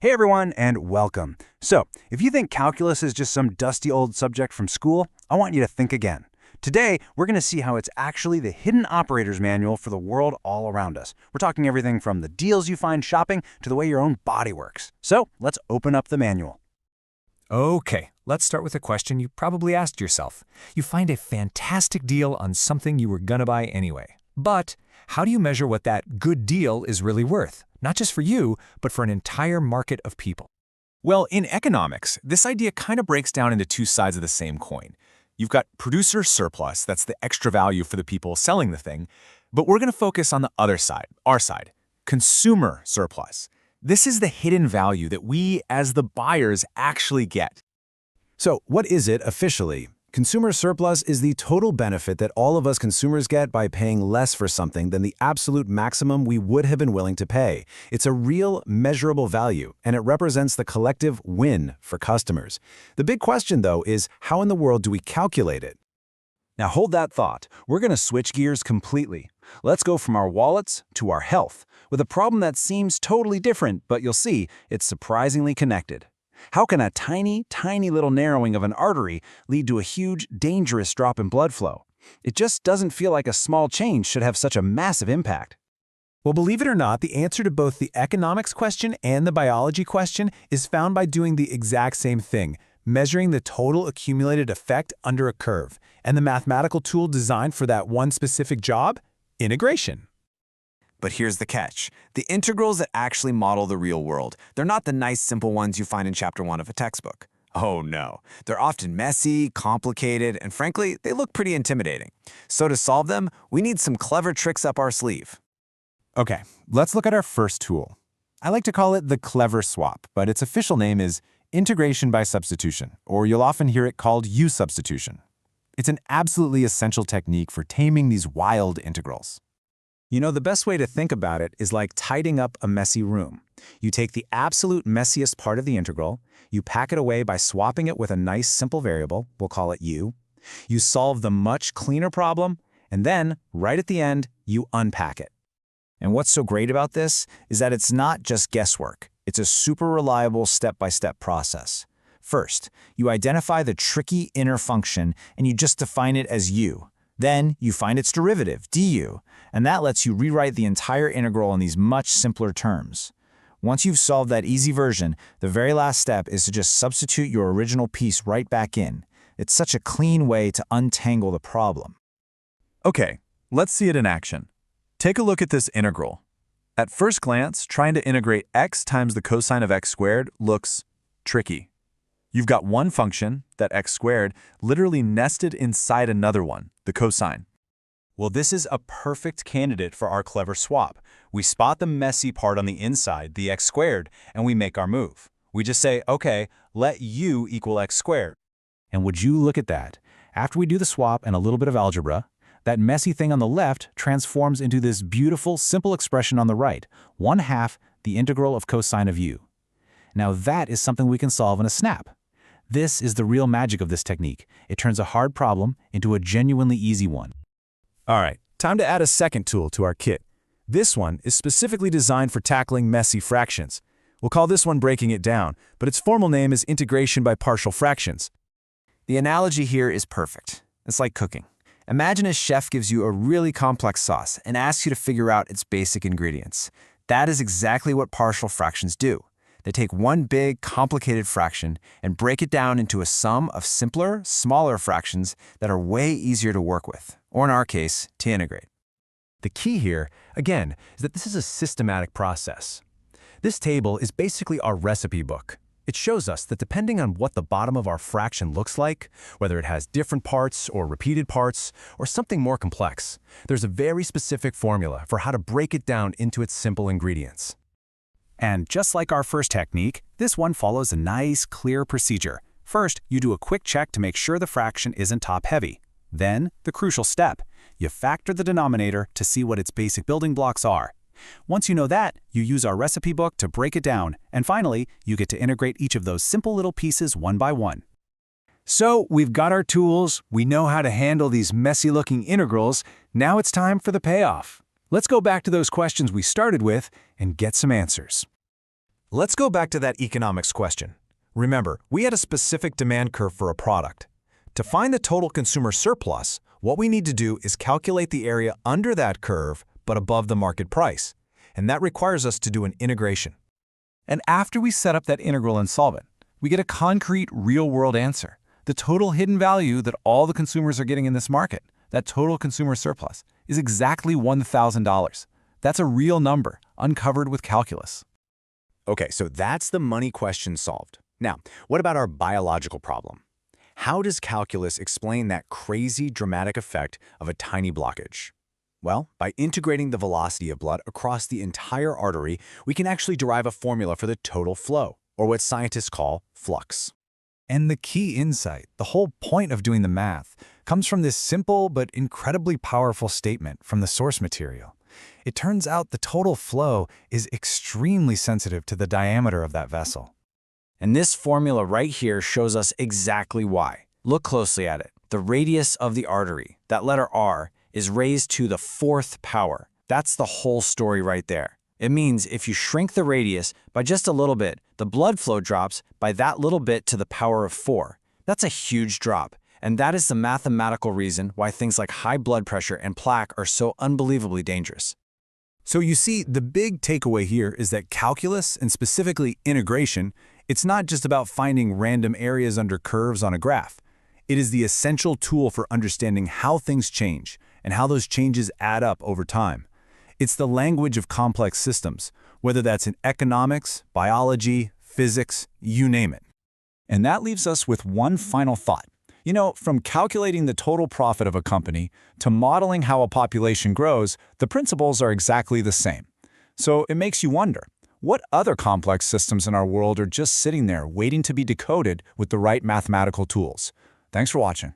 Hey everyone, and welcome. So, if you think calculus is just some dusty old subject from school, I want you to think again. Today, we're going to see how it's actually the hidden operator's manual for the world all around us. We're talking everything from the deals you find shopping to the way your own body works. So, let's open up the manual. Okay, let's start with a question you probably asked yourself. You find a fantastic deal on something you were gonna buy anyway. But how do you measure what that good deal is really worth? Not just for you, but for an entire market of people. Well, in economics, this idea kind of breaks down into two sides of the same coin. You've got producer surplus, that's the extra value for the people selling the thing, but we're going to focus on the other side, our side, consumer surplus. This is the hidden value that we, as the buyers, actually get. So, what is it officially? Consumer surplus is the total benefit that all of us consumers get by paying less for something than the absolute maximum we would have been willing to pay. It's a real, measurable value, and it represents the collective win for customers. The big question, though, is how in the world do we calculate it? Now hold that thought. We're going to switch gears completely. Let's go from our wallets to our health, with a problem that seems totally different, but you'll see it's surprisingly connected. How can a tiny, tiny little narrowing of an artery lead to a huge, dangerous drop in blood flow? It just doesn't feel like a small change should have such a massive impact. Well, believe it or not, the answer to both the economics question and the biology question is found by doing the exact same thing, measuring the total accumulated effect under a curve. And the mathematical tool designed for that one specific job? Integration. But here's the catch. The integrals that actually model the real world, they're not the nice, simple ones you find in Chapter 1 of a textbook. Oh no. They're often messy, complicated, and frankly, they look pretty intimidating. So to solve them, we need some clever tricks up our sleeve. Okay, let's look at our first tool. I like to call it the clever swap, but its official name is integration by substitution, or you'll often hear it called U-substitution. It's an absolutely essential technique for taming these wild integrals. You know, the best way to think about it is like tidying up a messy room. You take the absolute messiest part of the integral, you pack it away by swapping it with a nice simple variable, we'll call it u. You solve the much cleaner problem, and then, right at the end, you unpack it. And what's so great about this is that it's not just guesswork. It's a super reliable step-by-step process. First, you identify the tricky inner function and you just define it as u. Then, you find its derivative, du, and that lets you rewrite the entire integral in these much simpler terms. Once you've solved that easy version, the very last step is to just substitute your original piece right back in. It's such a clean way to untangle the problem. Okay, let's see it in action. Take a look at this integral. At first glance, trying to integrate x times the cosine of x squared looks tricky. You've got one function, that x squared, literally nested inside another one, the cosine. Well, this is a perfect candidate for our clever swap. We spot the messy part on the inside, the x squared, and we make our move. We just say, okay, let u equal x squared. And would you look at that? After we do the swap and a little bit of algebra, that messy thing on the left transforms into this beautiful, simple expression on the right, 1/2 the integral of cosine of u. Now that is something we can solve in a snap. This is the real magic of this technique. It turns a hard problem into a genuinely easy one. All right, time to add a second tool to our kit. This one is specifically designed for tackling messy fractions. We'll call this one breaking it down, but its formal name is integration by partial fractions. The analogy here is perfect. It's like cooking. Imagine a chef gives you a really complex sauce and asks you to figure out its basic ingredients. That is exactly what partial fractions do. They take one big, complicated fraction and break it down into a sum of simpler, smaller fractions that are way easier to work with, or in our case, to integrate. The key here, again, is that this is a systematic process. This table is basically our recipe book. It shows us that depending on what the bottom of our fraction looks like, whether it has different parts or repeated parts or something more complex, there's a very specific formula for how to break it down into its simple ingredients. And just like our first technique, this one follows a nice, clear procedure. First, you do a quick check to make sure the fraction isn't top-heavy. Then, the crucial step, you factor the denominator to see what its basic building blocks are. Once you know that, you use our recipe book to break it down, and finally, you get to integrate each of those simple little pieces one by one. So, we've got our tools, we know how to handle these messy-looking integrals, now it's time for the payoff. Let's go back to those questions we started with and get some answers. Let's go back to that economics question. Remember, we had a specific demand curve for a product. To find the total consumer surplus, what we need to do is calculate the area under that curve but above the market price. And that requires us to do an integration. And after we set up that integral and solve it, we get a concrete, real-world answer. The total hidden value that all the consumers are getting in this market, that total consumer surplus, is exactly $1,000. That's a real number, uncovered with calculus. Okay, so that's the money question solved. Now, what about our biological problem? How does calculus explain that crazy dramatic effect of a tiny blockage? Well, by integrating the velocity of blood across the entire artery, we can actually derive a formula for the total flow, or what scientists call flux. And the key insight, the whole point of doing the math, comes from this simple but incredibly powerful statement from the source material. It turns out the total flow is extremely sensitive to the diameter of that vessel. And this formula right here shows us exactly why. Look closely at it. The radius of the artery, that letter R, is raised to the 4th power. That's the whole story right there. It means if you shrink the radius by just a little bit, the blood flow drops by that little bit to the power of 4. That's a huge drop, and that is the mathematical reason why things like high blood pressure and plaque are so unbelievably dangerous. So you see, the big takeaway here is that calculus, and specifically integration, it's not just about finding random areas under curves on a graph. It is the essential tool for understanding how things change and how those changes add up over time. It's the language of complex systems, whether that's in economics, biology, physics, you name it. And that leaves us with one final thought. You know, from calculating the total profit of a company to modeling how a population grows, the principles are exactly the same. So it makes you wonder, what other complex systems in our world are just sitting there waiting to be decoded with the right mathematical tools? Thanks for watching.